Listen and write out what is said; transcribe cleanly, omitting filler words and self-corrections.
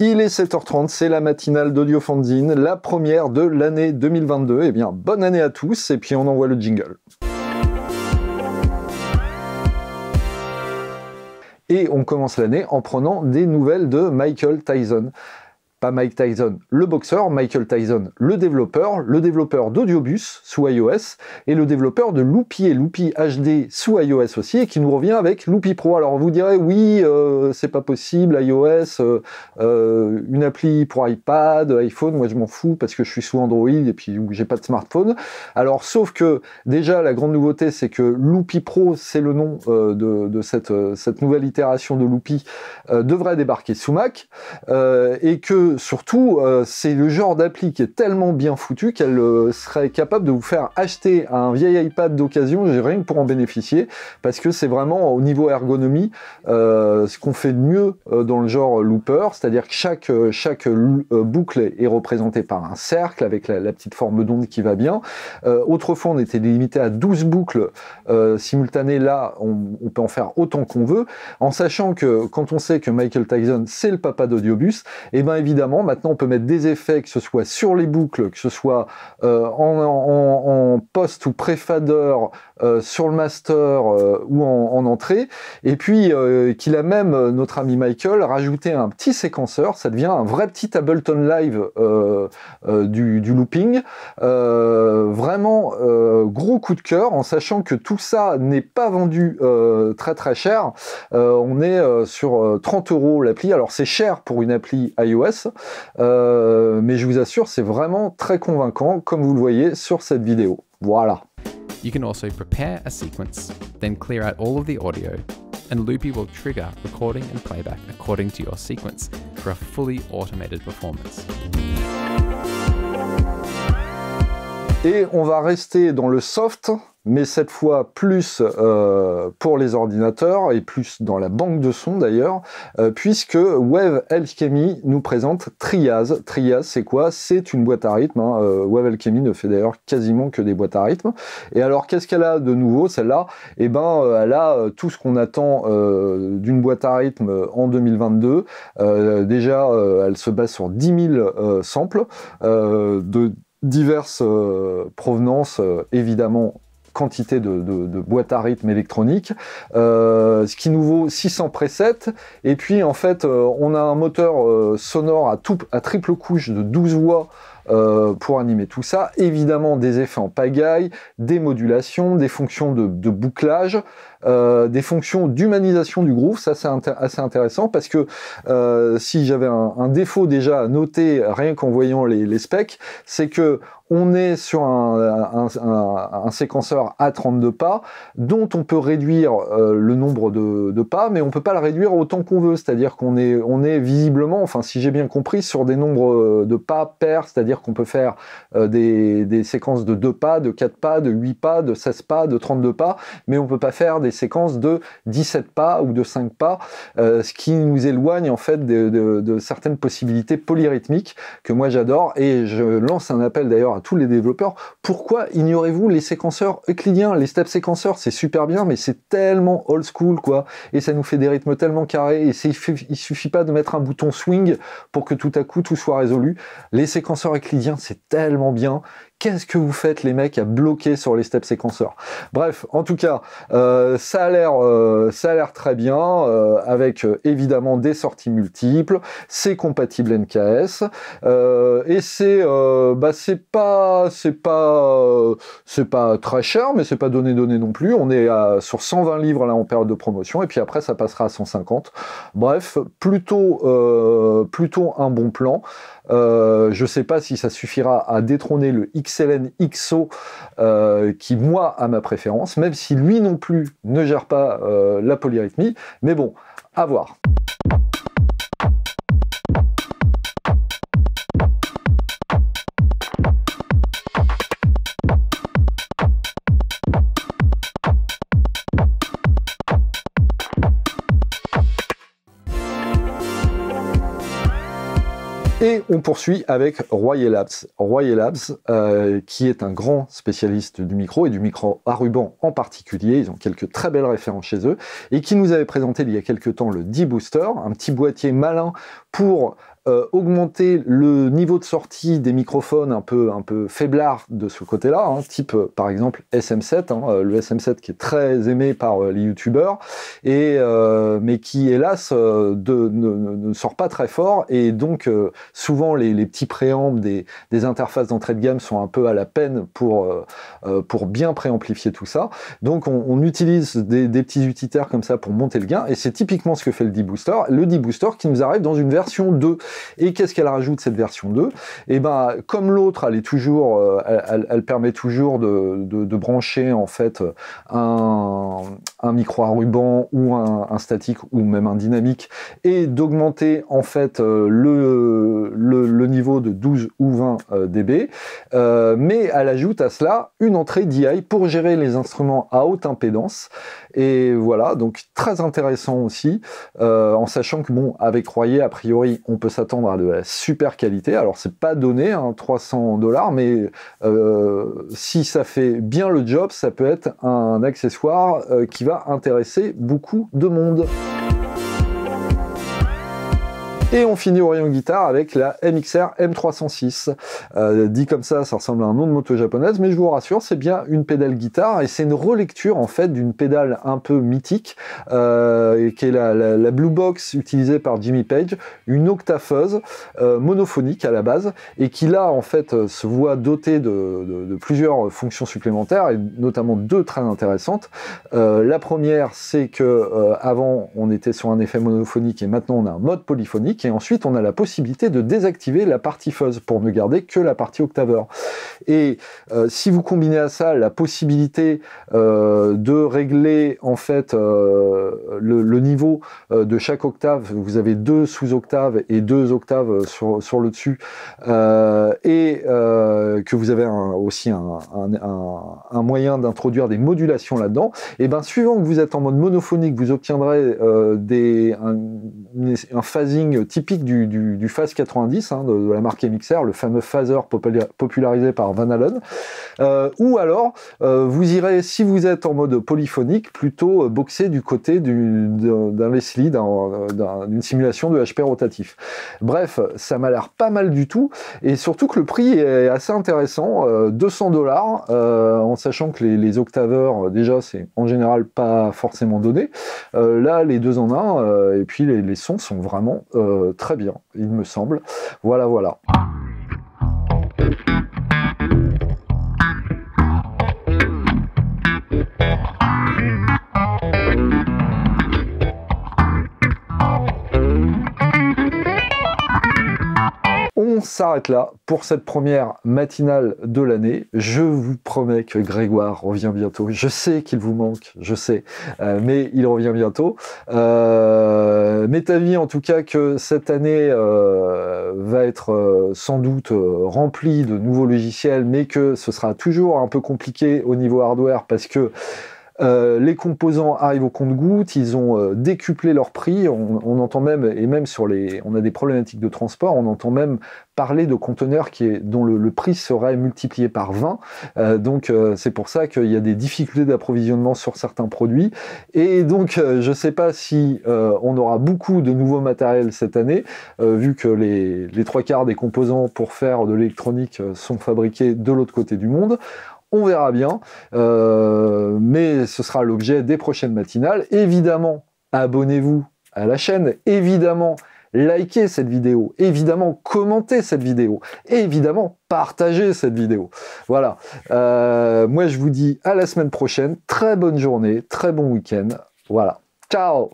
Il est 7h30, c'est la matinale d'Audiofanzine, la première de l'année 2022. Eh bien, bonne année à tous, et puis on envoie le jingle. Et on commence l'année en prenant des nouvelles de Michael Tyson. Pas Mike Tyson, le boxeur, Michael Tyson, le développeur d'Audiobus sous iOS, et le développeur de Loopy et Loopy HD sous iOS aussi, et qui nous revient avec Loopy Pro. Alors vous direz, oui, c'est pas possible, iOS, une appli pour iPad, iPhone, moi je m'en fous parce que je suis sous Android et puis j'ai pas de smartphone. Alors sauf que déjà la grande nouveauté, c'est que Loopy Pro, c'est le nom de cette nouvelle itération de Loopy, devrait débarquer sous Mac, et que surtout, c'est le genre d'appli qui est tellement bien foutu qu'elle serait capable de vous faire acheter un vieil iPad d'occasion, rien que pour en bénéficier, parce que c'est vraiment au niveau ergonomie ce qu'on fait de mieux dans le genre looper, c'est-à-dire que chaque boucle est représentée par un cercle avec la petite forme d'onde qui va bien. Autrefois, on était limité à 12 boucles simultanées. Là, on peut en faire autant qu'on veut, en sachant que quand on sait que Michael Tyson, c'est le papa d'Audiobus, et bien évidemment, maintenant on peut mettre des effets, que ce soit sur les boucles, que ce soit en post ou pré-fader, sur le master ou en entrée, et puis qu'il a même, notre ami Michael, rajouté un petit séquenceur, ça devient un vrai petit Ableton Live du looping. Vraiment gros coup de cœur, en sachant que tout ça n'est pas vendu très cher. On est sur 30 € l'appli. Alors c'est cher pour une appli iOS, mais je vous assure, c'est vraiment très convaincant, comme vous le voyez sur cette vidéo. Voilà. You can also prepare a sequence, then clear out all of the audio, and Loopy will trigger recording and playback according to your sequence for a fully automated performance. Et on va rester dans le soft, mais cette fois plus pour les ordinateurs et plus dans la banque de sons d'ailleurs, puisque Wave Alchemy nous présente Triaz. Triaz, c'est quoi? C'est une boîte à rythme. Wave Alchemy ne fait d'ailleurs quasiment que des boîtes à rythme. Et alors, qu'est-ce qu'elle a de nouveau, celle-là? Eh ben, elle a tout ce qu'on attend d'une boîte à rythme en 2022. Déjà, elle se base sur 10 000 samples de diverses provenances, évidemment, quantité de boîtes à rythme électronique, ce qui nous vaut 600 presets, et puis en fait on a un moteur sonore à triple couche de 12 voix pour animer tout ça, évidemment des effets en pagaille, des modulations, des fonctions de bouclage, des fonctions d'humanisation du groove. Ça c'est assez intéressant, parce que si j'avais un défaut déjà à noter rien qu'en voyant les specs, c'est que on est sur un séquenceur à 32 pas, dont on peut réduire le nombre de pas, mais on peut pas le réduire autant qu'on veut, c'est-à-dire qu'on est visiblement, enfin si j'ai bien compris, sur des nombres de pas pairs, c'est-à-dire qu'on peut faire des séquences de 2 pas, de 4 pas, de 8 pas, de 16 pas, de 32 pas, mais on peut pas faire des séquences de 17 pas ou de 5 pas, ce qui nous éloigne en fait de certaines possibilités polyrythmiques que moi j'adore, et je lance un appel d'ailleurs à tous les développeurs: pourquoi ignorez-vous les séquenceurs euclidiens? Les step séquenceurs, c'est super bien, mais c'est tellement old school, quoi, et ça nous fait des rythmes tellement carrés, et il suffit pas de mettre un bouton swing pour que tout à coup tout soit résolu. Les séquenceurs euclidiens, c'est tellement bien. Qu'est-ce que vous faites, les mecs, à bloquer sur les steps séquenceurs? Bref, en tout cas, ça a l'air très bien, avec évidemment des sorties multiples, c'est compatible NKS, et c'est pas très cher, mais c'est pas donné non plus. On est sur 120 livres là en période de promotion, et puis après ça passera à 150. Bref, plutôt un bon plan. Je sais pas si ça suffira à détrôner le XLN XO, qui moi a ma préférence, même si lui non plus ne gère pas la polyrythmie, mais bon, à voir. Et on poursuit avec Royer Labs. Royer Labs, qui est un grand spécialiste du micro, et du micro à ruban en particulier. Ils ont quelques très belles références chez eux, et qui nous avait présenté il y a quelques temps le D-Booster, un petit boîtier malin pour augmenter le niveau de sortie des microphones un peu faiblards de ce côté-là, hein, type par exemple SM7, hein, le SM7 qui est très aimé par les youtubeurs, mais qui hélas ne sort pas très fort, et donc souvent les petits préamps des interfaces d'entrée de gamme sont un peu à la peine pour bien préamplifier tout ça. Donc on utilise des petits utilitaires comme ça pour monter le gain, et c'est typiquement ce que fait le D-Booster. Le D-Booster qui nous arrive dans une version 2. Et qu'est-ce qu'elle rajoute, cette version 2? Et ben, comme l'autre, elle permet toujours de brancher en fait un micro à ruban ou un statique ou même un dynamique, et d'augmenter en fait le niveau de 12 ou 20 dB, mais elle ajoute à cela une entrée DI pour gérer les instruments à haute impédance. Et voilà, donc très intéressant aussi, en sachant que bon, avec Royer, a priori, on peut s'attendre à de la super qualité. Alors c'est pas donné, hein, 300 $, mais si ça fait bien le job, ça peut être un accessoire qui va intéresser beaucoup de monde. Et on finit au rayon guitare avec la MXR M306. Dit comme ça ressemble à un nom de moto japonaise, mais je vous rassure, c'est bien une pédale guitare, et c'est une relecture en fait d'une pédale un peu mythique, qui est la Blue Box utilisée par Jimmy Page, une octafeuse monophonique à la base, et qui là en fait se voit dotée de plusieurs fonctions supplémentaires, et notamment deux très intéressantes. La première, c'est que avant on était sur un effet monophonique, et maintenant on a un mode polyphonique. Et ensuite, on a la possibilité de désactiver la partie fuzz pour ne garder que la partie octaveur. Et si vous combinez à ça la possibilité de régler en fait le niveau de chaque octave, vous avez deux sous-octaves et deux octaves sur le dessus, et que vous avez aussi un moyen d'introduire des modulations là-dedans, et bien suivant que vous êtes en mode monophonique, vous obtiendrez un phasing typique du Phase 90, hein, de la marque MXR, le fameux phaser popularisé par Van Halen, ou alors vous irez, si vous êtes en mode polyphonique, plutôt boxer du côté d'un Leslie, d'une simulation de HP rotatif. Bref, ça m'a l'air pas mal du tout, et surtout que le prix est assez intéressant, 200 $, en sachant que les octaveurs, déjà, c'est en général pas forcément donné. Là, les deux en un, et puis les sons sont vraiment très bien, il me semble. Voilà. On s'arrête là pour cette première matinale de l'année. Je vous promets que Grégoire revient bientôt. Je sais qu'il vous manque, je sais, mais il revient bientôt. M'est avis en tout cas que cette année va être sans doute remplie de nouveaux logiciels, mais que ce sera toujours un peu compliqué au niveau hardware, parce que les composants arrivent au compte-gouttes, ils ont décuplé leur prix, on entend même, et même on a des problématiques de transport, on entend même parler de conteneurs dont le prix serait multiplié par 20, donc c'est pour ça qu'il y a des difficultés d'approvisionnement sur certains produits, et donc je sais pas si on aura beaucoup de nouveaux matériels cette année, vu que les 3/4 des composants pour faire de l'électronique sont fabriqués de l'autre côté du monde. On verra bien, mais ce sera l'objet des prochaines matinales. Évidemment, abonnez-vous à la chaîne, évidemment, likez cette vidéo, évidemment, commentez cette vidéo, et évidemment, partagez cette vidéo. Voilà, moi je vous dis à la semaine prochaine, très bonne journée, très bon week-end, voilà, ciao!